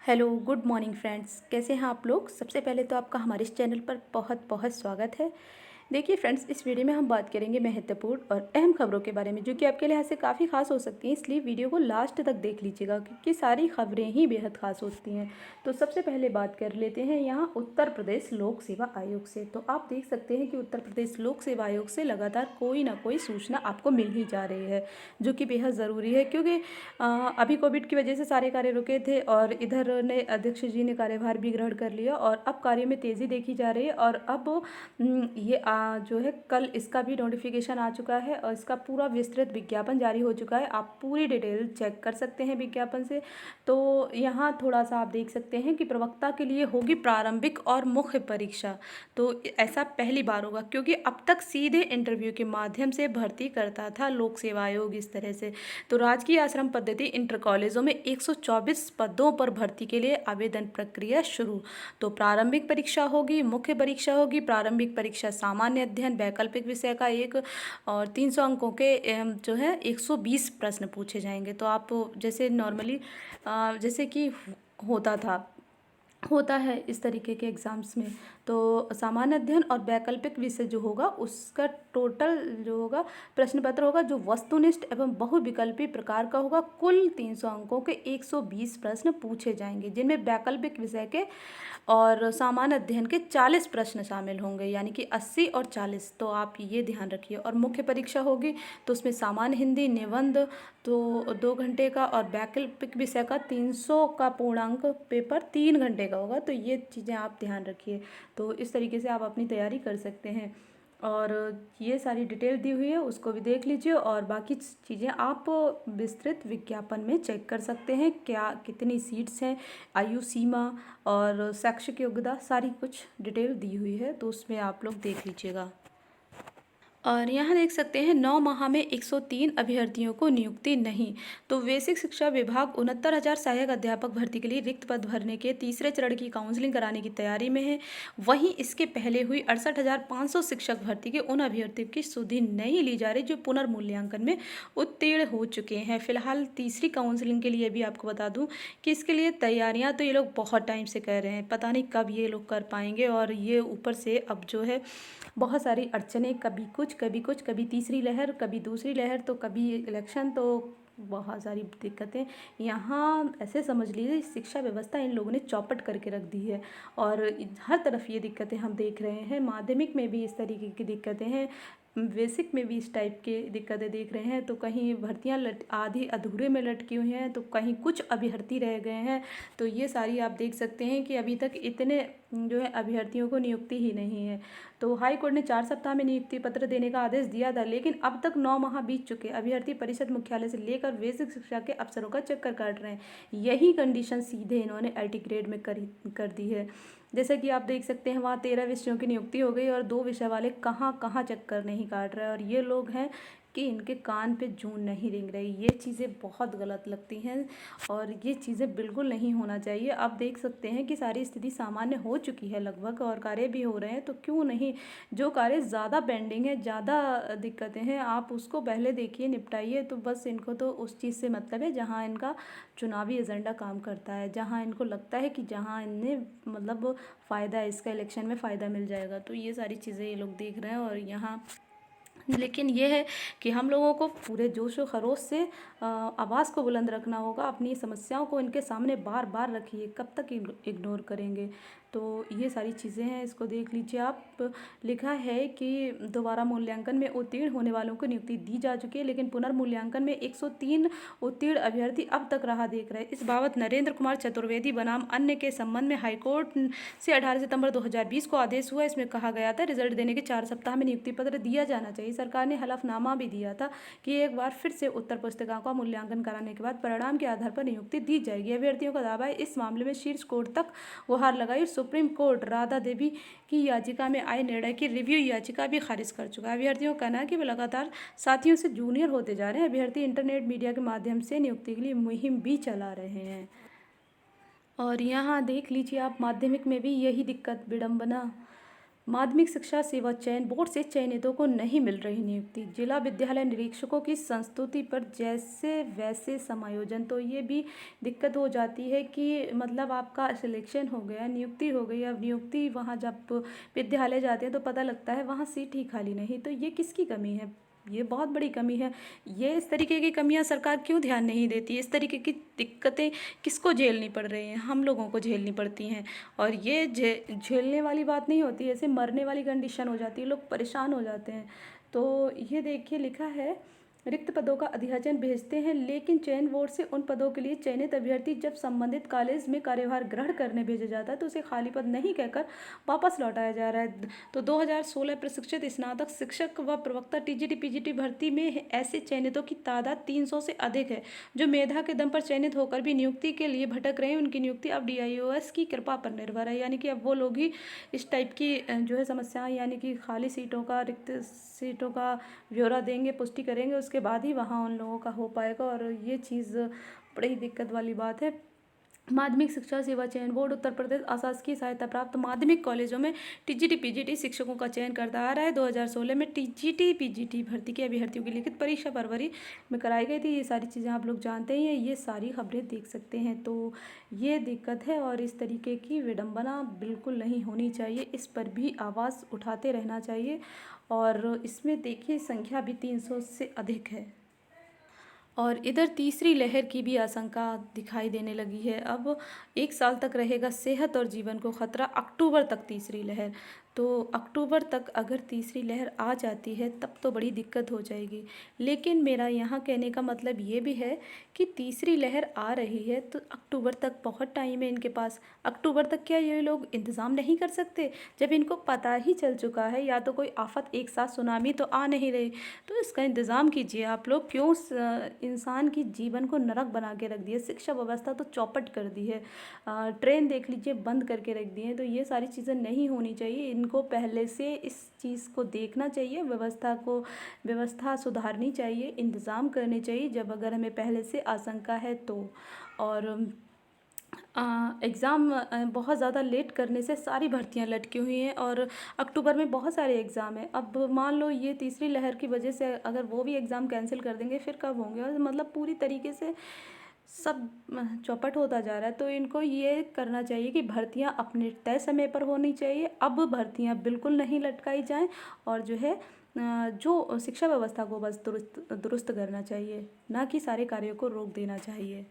Hello good morning friends, कैसे हैं आप लोग। सबसे पहले तो आपका हमारे इस चैनल पर बहुत बहुत स्वागत है। देखिए फ्रेंड्स, इस वीडियो में हम बात करेंगे महत्वपूर्ण और अहम खबरों के बारे में, जो कि आपके लिहाज से काफ़ी खास हो सकती हैं। इसलिए वीडियो को लास्ट तक देख लीजिएगा, क्योंकि सारी खबरें ही बेहद खास होती हैं। तो सबसे पहले बात कर लेते हैं यहाँ उत्तर प्रदेश लोक सेवा आयोग से। तो आप देख सकते हैं कि उत्तर प्रदेश लोक सेवा आयोग से लगातार कोई ना कोई सूचना आपको मिल ही जा रही है, जो कि बेहद ज़रूरी है। क्योंकि अभी कोविड की वजह से सारे कार्य रुके थे और इधर ने अध्यक्ष जी ने कार्यभार भी ग्रहण कर लिया और अब कार्य में तेज़ी देखी जा रही है। और अब ये जो है कल इसका भी नोटिफिकेशन आ चुका है और इसका पूरा विस्तृत विज्ञापन जारी हो चुका है। आप पूरी डिटेल चेक कर सकते हैं विज्ञापन से। तो यहाँ थोड़ा सा आप देख सकते हैं कि प्रवक्ता के लिए होगी प्रारंभिक और मुख्य परीक्षा। तो ऐसा पहली बार होगा, क्योंकि अब तक सीधे इंटरव्यू के माध्यम से भर्ती करता था लोक सेवा आयोग इस तरह से। तो राजकीय आश्रम पद्धति इंटर कॉलेजों में 124 पदों पर भर्ती के लिए आवेदन प्रक्रिया शुरू। तो प्रारंभिक परीक्षा होगी, मुख्य परीक्षा होगी। प्रारंभिक परीक्षा सामान्य अध्ययन वैकल्पिक विषय का एक और 300 अंकों के जो है 120 प्रश्न पूछे जाएंगे। तो आप जैसे नॉर्मली जैसे कि होता है इस तरीके के एग्ज़ाम्स में। तो सामान्य अध्ययन और वैकल्पिक विषय जो होगा उसका टोटल जो होगा प्रश्न पत्र होगा, जो वस्तुनिष्ठ एवं बहुविकल्पी प्रकार का होगा। कुल 300 अंकों के 120 प्रश्न पूछे जाएंगे, जिनमें वैकल्पिक विषय के और सामान्य अध्ययन के 40 प्रश्न शामिल होंगे, यानी कि 80 और 40। तो आप ये ध्यान रखिए। और मुख्य परीक्षा होगी तो उसमें सामान्य हिंदी निबंध तो 2 घंटे का और वैकल्पिक विषय का 300 का पूर्णांक पेपर 3 घंटे का होगा। तो ये चीज़ें आप ध्यान रखिए। तो इस तरीके से आप अपनी तैयारी कर सकते हैं। और ये सारी डिटेल दी हुई है, उसको भी देख लीजिए। और बाकी चीज़ें आप विस्तृत विज्ञापन में चेक कर सकते हैं, क्या कितनी सीट्स हैं, आयु सीमा और शैक्षिक योग्यता, सारी कुछ डिटेल दी हुई है। तो उसमें आप लोग देख लीजिएगा। और यहाँ देख सकते हैं 9 माह में 103 अभ्यर्थियों को नियुक्ति नहीं। तो बेसिक शिक्षा विभाग 69,000 सहायक अध्यापक भर्ती के लिए रिक्त पद भरने के तीसरे चरण की काउंसलिंग कराने की तैयारी में है। वहीं इसके पहले हुई 68,500 शिक्षक भर्ती के उन अभ्यर्थियों की सुधि नहीं ली जा रही जो पुनर्मूल्यांकन में उत्तीर्ण हो चुके हैं। फिलहाल तीसरी काउंसलिंग के लिए भी आपको बता दूं कि इसके लिए तैयारियां तो ये लोग बहुत टाइम से कर रहे हैं, पता नहीं कब ये लोग कर पाएंगे। और ये ऊपर से अब जो है बहुत सारी अड़चनें, कभी कुछ कभी तीसरी लहर, कभी दूसरी लहर, तो कभी इलेक्शन, तो बहुत सारी दिक्कतें। यहाँ ऐसे समझ लीजिए शिक्षा व्यवस्था इन लोगों ने चौपट करके रख दी है। और हर तरफ ये दिक्कतें हम देख रहे हैं। माध्यमिक में भी इस तरीके की दिक्कतें हैं, बेसिक में भी इस टाइप की दिक्कतें देख रहे हैं। तो कहीं भर्तियाँ आधी अधूरे में लटकी हुई हैं, तो कहीं कुछ अभ्यर्थी रह गए हैं। तो ये सारी आप देख सकते हैं कि अभी तक इतने जो है अभ्यर्थियों को नियुक्ति ही नहीं है। तो हाई कोर्ट ने 4 सप्ताह में नियुक्ति पत्र देने का आदेश दिया था, लेकिन अब तक 9 माह बीत चुके। अभ्यर्थी परिषद मुख्यालय से लेकर बेसिक शिक्षा के अफसरों का चक्कर काट रहे हैं। यही कंडीशन सीधे इन्होंने एलटी ग्रेड में कर दी है। जैसे कि आप देख सकते हैं वहाँ 13 विषयों की नियुक्ति हो गई और 2 विषय वाले कहाँ कहाँ चक्कर नहीं काट रहे। और ये लोग हैं कि इनके कान पे जूं नहीं रेंग रही। ये चीज़ें बहुत गलत लगती हैं और ये चीज़ें बिल्कुल नहीं होना चाहिए। आप देख सकते हैं कि सारी स्थिति सामान्य हो चुकी है लगभग, और कार्य भी हो रहे हैं। तो क्यों नहीं, जो कार्य ज़्यादा पेंडिंग है, ज़्यादा दिक्कतें हैं, आप उसको पहले देखिए, निपटाइए। तो बस इनको तो उस चीज़ से मतलब है जहाँ इनका चुनावी एजेंडा काम करता है, जहाँ इनको लगता है कि जहाँ इन्हें मतलब फ़ायदा है, इसका इलेक्शन में फ़ायदा मिल जाएगा। तो ये सारी चीज़ें ये लोग देख रहे हैं। और यहाँ लेकिन ये है कि हम लोगों को पूरे जोश व खरोश से आवाज़ को बुलंद रखना होगा। अपनी समस्याओं को इनके सामने बार बार रखिए, कब तक इग्नोर करेंगे। तो ये सारी चीज़ें हैं, इसको देख लीजिए आप। लिखा है कि दोबारा मूल्यांकन में उत्तीर्ण होने वालों को नियुक्ति दी जा चुकी है, लेकिन पुनर्मूल्यांकन में 103 उत्तीर्ण अभ्यर्थी अब तक राह देख रहे हैं। इस बाबत नरेंद्र कुमार चतुर्वेदी बनाम अन्य के संबंध में हाईकोर्ट से 18 सितंबर 2020 को आदेश हुआ। इसमें कहा गया था रिजल्ट देने के 4 सप्ताह में नियुक्ति पत्र दिया जाना चाहिए। सरकार ने हलफनामा भी दिया था कि एक बार फिर से उत्तर पुस्तिकाओं का मूल्यांकन कराने के बाद परिणाम के आधार पर नियुक्ति दी जाएगी। अभ्यर्थियों का दावा है। इस मामले में शीर्ष कोर्ट तक गुहार लगाई। सुप्रीम कोर्ट राधा देवी की याचिका में आए निर्णय की रिव्यू याचिका भी खारिज कर चुका है। अभ्यर्थियों का कहना है कि वे लगातार साथियों से जूनियर होते जा रहे हैं। अभ्यर्थी इंटरनेट मीडिया के माध्यम से नियुक्ति के लिए मुहिम भी चला रहे हैं। और यहाँ देख लीजिए आप, माध्यमिक में भी यही दिक्कत, विडंबना। माध्यमिक शिक्षा सेवा चयन बोर्ड से चयनितों को नहीं मिल रही नियुक्ति। जिला विद्यालय निरीक्षकों की संस्तुति पर जैसे वैसे समायोजन, तो ये भी दिक्कत हो जाती है कि मतलब आपका सिलेक्शन हो गया, नियुक्ति हो गई, अब नियुक्ति वहाँ जब विद्यालय जाते हैं तो पता लगता है वहाँ सीट ही खाली नहीं। तो ये किसकी कमी है? ये बहुत बड़ी कमी है। ये इस तरीके की कमियां सरकार क्यों ध्यान नहीं देती? इस तरीके की दिक्कतें किसको झेलनी पड़ रही हैं? हम लोगों को झेलनी पड़ती हैं। और ये झेलने वाली बात नहीं होती, ऐसे मरने वाली कंडीशन हो जाती है, लोग परेशान हो जाते हैं। तो ये देखिए लिखा है, रिक्त पदों का अधियाचन भेजते हैं, लेकिन चयन बोर्ड से उन पदों के लिए चयनित अभ्यर्थी जब संबंधित कॉलेज में कार्यभार ग्रहण करने भेजा जाता है तो उसे खाली पद नहीं कहकर वापस लौटाया जा रहा है। तो 2016 प्रशिक्षित स्नातक शिक्षक व प्रवक्ता टीजीटी पीजीटी भर्ती में ऐसे चयनितों की तादाद 300 से अधिक है, जो मेधा के दम पर चयनित होकर भी नियुक्ति के लिए भटक रहे हैं। उनकी नियुक्ति अब डीआईओएस की कृपा पर निर्भर है, यानी कि अब वो लोग ही इस टाइप की जो है समस्याएं, यानी कि खाली सीटों का, रिक्त सीटों का ब्यौरा देंगे, पुष्टि करेंगे, उसके बाद ही वहाँ उन लोगों का हो पाएगा। और ये चीज़ बड़ी दिक्कत वाली बात है। माध्यमिक शिक्षा सेवा चयन बोर्ड उत्तर प्रदेश अशासकीय सहायता प्राप्त माध्यमिक कॉलेजों में टीजीटी पीजीटी शिक्षकों का चयन करता आ रहा है। 2016 में टीजीटी पीजीटी भर्ती के अभ्यर्थियों की लिखित परीक्षा फरवरी में कराई गई थी। ये सारी चीज़ें आप लोग जानते ही हैं, ये सारी खबरें देख सकते हैं। तो ये दिक्कत है और इस तरीके की विडंबना बिल्कुल नहीं होनी चाहिए, इस पर भी आवाज़ उठाते रहना चाहिए। और इसमें देखिए संख्या भी 300 से अधिक है। और इधर तीसरी लहर की भी आशंका दिखाई देने लगी है। अब 1 साल तक रहेगा सेहत और जीवन को खतरा, अक्टूबर तक तीसरी लहर। तो अक्टूबर तक अगर तीसरी लहर आ जाती है तब तो बड़ी दिक्कत हो जाएगी। लेकिन मेरा यहाँ कहने का मतलब ये भी है कि तीसरी लहर आ रही है तो अक्टूबर तक बहुत टाइम है इनके पास। अक्टूबर तक क्या ये लोग इंतज़ाम नहीं कर सकते? जब इनको पता ही चल चुका है या तो कोई आफत, एक साथ सुनामी तो आ नहीं रही, तो इसका इंतज़ाम कीजिए आप लोग। क्यों इंसान की जीवन को नरक बना के रख दिया, शिक्षा व्यवस्था तो चौपट कर दी है, ट्रेन देख लीजिए बंद करके रख दिए हैं। तो ये सारी चीज़ें नहीं होनी चाहिए, इनको पहले से इस चीज़ को देखना चाहिए, व्यवस्था सुधारनी चाहिए, इंतज़ाम करने चाहिए जब अगर हमें पहले से आशंका है तो। और एग्ज़ाम बहुत ज़्यादा लेट करने से सारी भर्तियां लटकी हुई हैं और अक्टूबर में बहुत सारे एग्ज़ाम हैं। अब मान लो ये तीसरी लहर की वजह से अगर वो भी एग्ज़ाम कैंसिल कर देंगे फिर कब होंगे? और मतलब पूरी तरीके से सब चौपट होता जा रहा है। तो इनको ये करना चाहिए कि भर्तियां अपने तय समय पर होनी चाहिए। अब भर्तियां बिल्कुल नहीं लटकाई जाएं और जो है जो शिक्षा व्यवस्था को बस दुरुस्त करना चाहिए, ना कि सारे कार्यों को रोक देना चाहिए।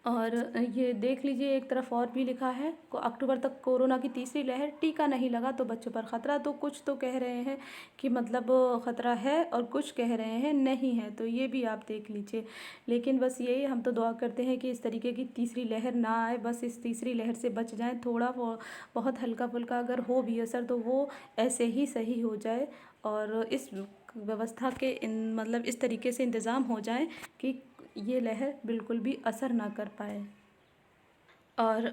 और ये देख लीजिए एक तरफ और भी लिखा है को अक्टूबर तक कोरोना की तीसरी लहर, टीका नहीं लगा तो बच्चों पर खतरा। तो कुछ तो कह रहे हैं कि मतलब खतरा है और कुछ कह रहे हैं नहीं है, तो ये भी आप देख लीजिए। लेकिन बस यही हम तो दुआ करते हैं कि इस तरीके की तीसरी लहर ना आए, बस इस तीसरी लहर से बच जाएं। थोड़ा वो बहुत हल्का फुल्का अगर हो भी असर तो वो ऐसे ही सही हो जाए और इस व्यवस्था के मतलब इस तरीके से इंतज़ाम हो जाए कि ये लहर बिल्कुल भी असर ना कर पाए। और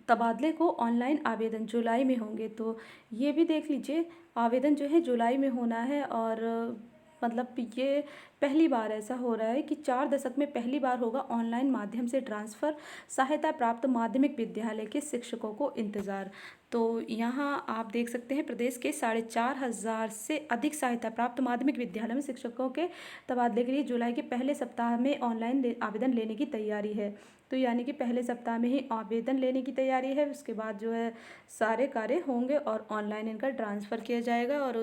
तबादले को ऑनलाइन आवेदन जुलाई में होंगे, तो ये भी देख लीजिए आवेदन जो है जुलाई में होना है। और मतलब ये पहली बार ऐसा हो रहा है कि 4 दशक में पहली बार होगा ऑनलाइन माध्यम से ट्रांसफ़र, सहायता प्राप्त माध्यमिक विद्यालय के शिक्षकों को इंतज़ार। तो यहाँ आप देख सकते हैं प्रदेश के 4,500 से अधिक सहायता प्राप्त माध्यमिक विद्यालय में शिक्षकों के तबादले के लिए जुलाई के पहले सप्ताह में ऑनलाइन आवेदन लेने की तैयारी है। तो यानी कि पहले सप्ताह में ही आवेदन लेने की तैयारी है, उसके बाद जो है सारे कार्य होंगे और ऑनलाइन इनका ट्रांसफ़र किया जाएगा। और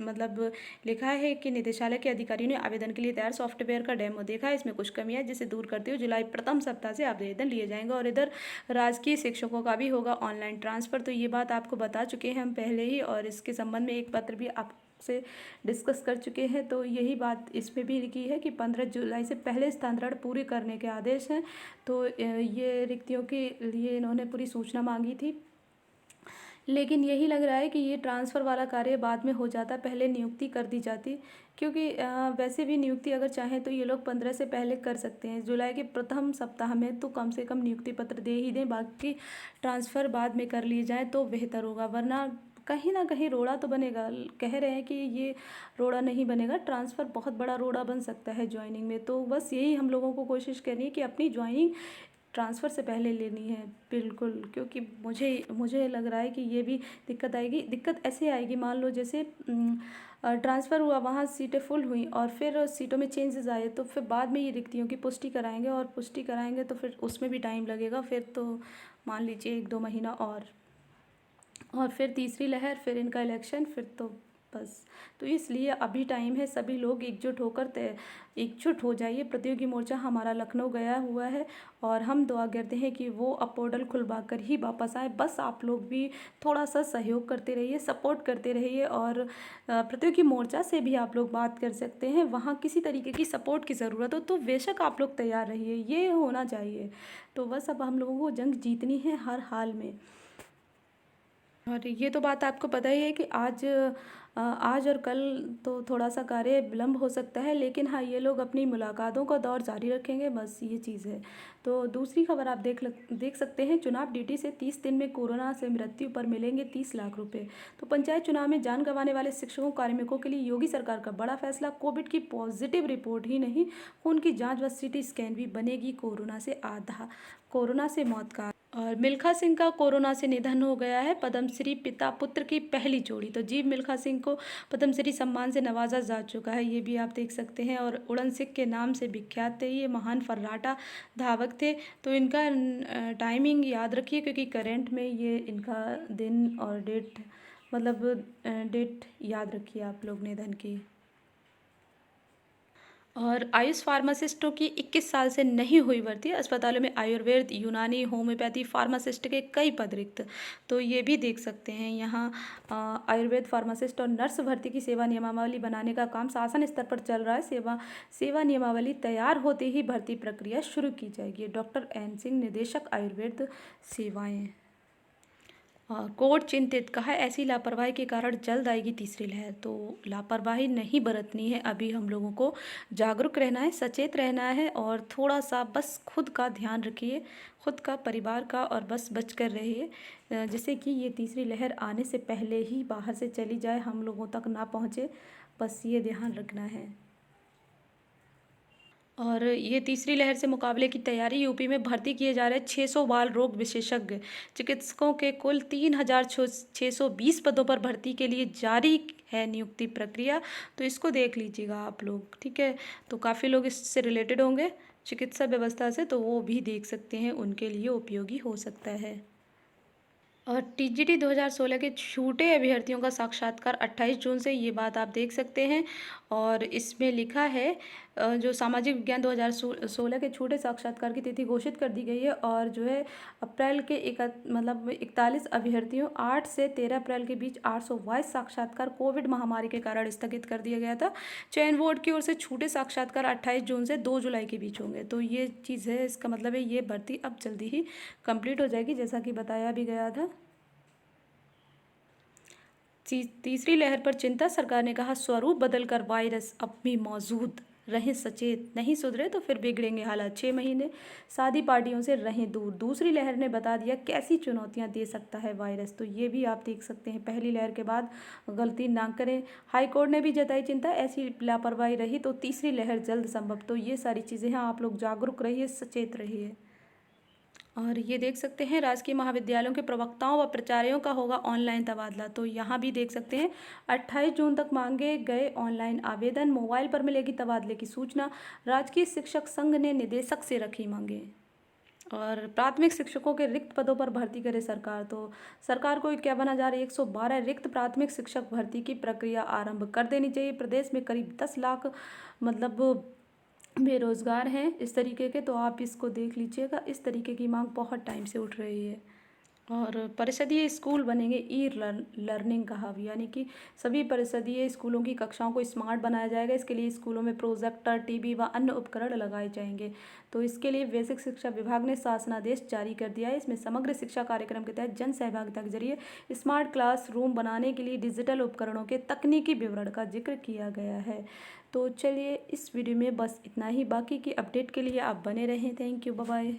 मतलब लिखा है कि निदेशालय के अधिकारियों ने आवेदन के लिए तैयार सॉफ्टवेयर का डेमो देखा है, इसमें कुछ कमियां जिसे दूर करते हुए जुलाई प्रथम सप्ताह से आवेदन लिए जाएंगे। और इधर राजकीय शिक्षकों का भी होगा ऑनलाइन ट्रांसफ़र। तो ये बात आपको बता चुके हैं हम पहले ही, और इसके संबंध में एक पत्र भी आप से डिस्कस कर चुके हैं। तो यही बात इसमें भी लिखी है कि 15 जुलाई से पहले स्थानांतरण पूरे करने के आदेश हैं। तो ये रिक्तियों के लिए इन्होंने पूरी सूचना मांगी थी, लेकिन यही लग रहा है कि ये ट्रांसफ़र वाला कार्य बाद में हो जाता, पहले नियुक्ति कर दी जाती। क्योंकि वैसे भी नियुक्ति अगर चाहें तो ये लोग 15 से पहले कर सकते हैं, जुलाई के प्रथम सप्ताह में तो कम से कम नियुक्ति पत्र दे ही दें, बाकी ट्रांसफ़र बाद में कर लिए जाए तो बेहतर होगा। वरना कहीं ना कहीं रोड़ा तो बनेगा। कह रहे हैं कि ये रोड़ा नहीं बनेगा, ट्रांसफ़र बहुत बड़ा रोड़ा बन सकता है ज्वाइनिंग में। तो बस यही हम लोगों को कोशिश करनी है कि अपनी ज्वाइनिंग ट्रांसफ़र से पहले लेनी है बिल्कुल, क्योंकि मुझे मुझे लग रहा है कि ये भी दिक्कत आएगी। दिक्कत ऐसे आएगी, मान लो जैसे ट्रांसफ़र हुआ, वहाँ सीटें फुल हुई और फिर सीटों में चेंजेस आए, तो फिर बाद में ये रिक्तियों की पुष्टि कराएंगे, और पुष्टि कराएंगे तो फिर उसमें भी टाइम लगेगा, फिर तो मान लीजिए 1-2 महीना और फिर तीसरी लहर, फिर इनका इलेक्शन, फिर तो बस। तो इसलिए अभी टाइम है, सभी लोग एकजुट हो जाइए। प्रतियोगी मोर्चा हमारा लखनऊ गया हुआ है और हम दुआ करते हैं कि वो अब पोर्टल खुलवा कर ही वापस आए। बस आप लोग भी थोड़ा सा सहयोग करते रहिए, सपोर्ट करते रहिए, और प्रतियोगी मोर्चा से भी आप लोग बात कर सकते हैं। वहाँ किसी तरीके की सपोर्ट की ज़रूरत हो तो बेशक आप लोग तैयार रहिए, ये होना चाहिए। तो बस अब हम लोगों को जंग जीतनी है हर हाल में। और ये तो बात आपको पता ही है कि आज और कल तो थोड़ा सा कार्य विलम्ब हो सकता है, लेकिन हाँ, ये लोग अपनी मुलाकातों का दौर जारी रखेंगे, बस ये चीज़ है। तो दूसरी खबर आप देख सकते हैं, चुनाव ड्यूटी से 30 दिन में कोरोना से मृत्यु पर मिलेंगे 30 लाख रुपए। तो पंचायत चुनाव में जान गंवाने वाले शिक्षकों कार्मिकों के लिए योगी सरकार का बड़ा फैसला। कोविड की पॉजिटिव रिपोर्ट ही नहीं, खून की जाँच व CT स्कैन भी बनेगी कोरोना से मौत का। और मिल्खा सिंह का कोरोना से निधन हो गया है। पद्मश्री पिता पुत्र की पहली जोड़ी। तो जीव मिल्खा सिंह को पद्मश्री सम्मान से नवाजा जा चुका है, ये भी आप देख सकते हैं। और उड़न सिख के नाम से विख्यात थे, ये महान फर्राटा धावक थे। तो इनका टाइमिंग याद रखिए, क्योंकि करंट में ये इनका दिन और डेट, मतलब डेट याद रखिए आप लोग निधन की। और आयुष फार्मासिस्टों की 21 साल से नहीं हुई भर्ती। अस्पतालों में आयुर्वेद, यूनानी, होम्योपैथी फार्मासिस्ट के कई पद रिक्त। तो ये भी देख सकते हैं यहाँ आयुर्वेद फार्मासिस्ट और नर्स भर्ती की सेवा नियमावली बनाने का काम शासन स्तर पर चल रहा है। सेवा नियमावली तैयार होते ही भर्ती प्रक्रिया शुरू की जाएगी। डॉक्टर एन सिंह, निदेशक आयुर्वेद सेवाएँ। कोर्ट चिंतित, कहा ऐसी लापरवाही के कारण जल्द आएगी तीसरी लहर। तो लापरवाही नहीं बरतनी है, अभी हम लोगों को जागरूक रहना है, सचेत रहना है, और थोड़ा सा बस खुद का ध्यान रखिए, खुद का, परिवार का, और बस बच कर रहिए, जिससे कि ये तीसरी लहर आने से पहले ही बाहर से चली जाए, हम लोगों तक ना पहुँचे, बस ये ध्यान रखना है। और ये तीसरी लहर से मुकाबले की तैयारी। यूपी में भर्ती किए जा रहे 600 बाल रोग विशेषज्ञ चिकित्सकों के कुल 3620 पदों पर भर्ती के लिए जारी है नियुक्ति प्रक्रिया। तो इसको देख लीजिएगा आप लोग, ठीक है। तो काफ़ी लोग इससे रिलेटेड होंगे चिकित्सा व्यवस्था से, तो वो भी देख सकते हैं, उनके लिए उपयोगी हो सकता है। और TGT 2016 के छूटे अभ्यर्थियों का साक्षात्कार 28 जून से, ये बात आप देख सकते हैं। और इसमें लिखा है जो सामाजिक विज्ञान 2016 के छूटे साक्षात्कार की तिथि घोषित कर दी गई है। और जो है अप्रैल के 41 अभ्यर्थियों 8 से 13 अप्रैल के बीच 822 साक्षात्कार कोविड महामारी के कारण स्थगित कर दिया गया था। चयन बोर्ड की ओर से छूटे साक्षात्कार 28 जून से 2 जुलाई के बीच होंगे। तो ये चीज़ है, इसका मतलब है ये भर्ती अब जल्दी ही कंप्लीट हो जाएगी, जैसा कि बताया भी गया था। तीसरी लहर पर चिंता, सरकार ने कहा स्वरूप बदलकर वायरस अब भी मौजूद, रहें सचेत, नहीं सुधरे तो फिर बिगड़ेंगे हालात। 6 महीने शादी पार्टियों से रहें दूर। दूसरी लहर ने बता दिया कैसी चुनौतियां दे सकता है वायरस। तो ये भी आप देख सकते हैं, पहली लहर के बाद गलती ना करें। हाईकोर्ट ने भी जताई चिंता, ऐसी लापरवाही रही तो तीसरी लहर जल्द संभव। तो ये सारी चीज़ें हैं, आप लोग जागरूक रहिए, सचेत रहिए। और ये देख सकते हैं राजकीय महाविद्यालयों के प्रवक्ताओं व प्राचार्यों का होगा ऑनलाइन तबादला। तो यहाँ भी देख सकते हैं 28 जून तक मांगे गए ऑनलाइन आवेदन, मोबाइल पर मिलेगी तबादले की सूचना। राजकीय शिक्षक संघ ने निदेशक से रखी मांगे। और प्राथमिक शिक्षकों के रिक्त पदों पर भर्ती करे सरकार। तो सरकार को क्या बना जा रही है, 112 रिक्त प्राथमिक शिक्षक भर्ती की प्रक्रिया आरंभ कर देनी चाहिए। प्रदेश में करीब 10 लाख मतलब बेरोज़गार हैं इस तरीके के। तो आप इसको देख लीजिएगा, इस तरीके की मांग बहुत टाइम से उठ रही है। और परिषदीय स्कूल बनेंगे लर्निंग का हब, यानी कि सभी परिषदीय स्कूलों की कक्षाओं को स्मार्ट बनाया जाएगा। इसके लिए स्कूलों में प्रोजेक्टर, टीवी व अन्य उपकरण लगाए जाएंगे। तो इसके लिए बेसिक शिक्षा विभाग ने शासनादेश जारी कर दिया है। इसमें समग्र शिक्षा कार्यक्रम के तहत जन सहभागिता के जरिए स्मार्ट क्लास रूम बनाने के लिए डिजिटल उपकरणों के तकनीकी विवरण का जिक्र किया गया है। तो चलिए इस वीडियो में बस इतना ही, बाकी की अपडेट के लिए आप बने रहें। Thank you, bye bye.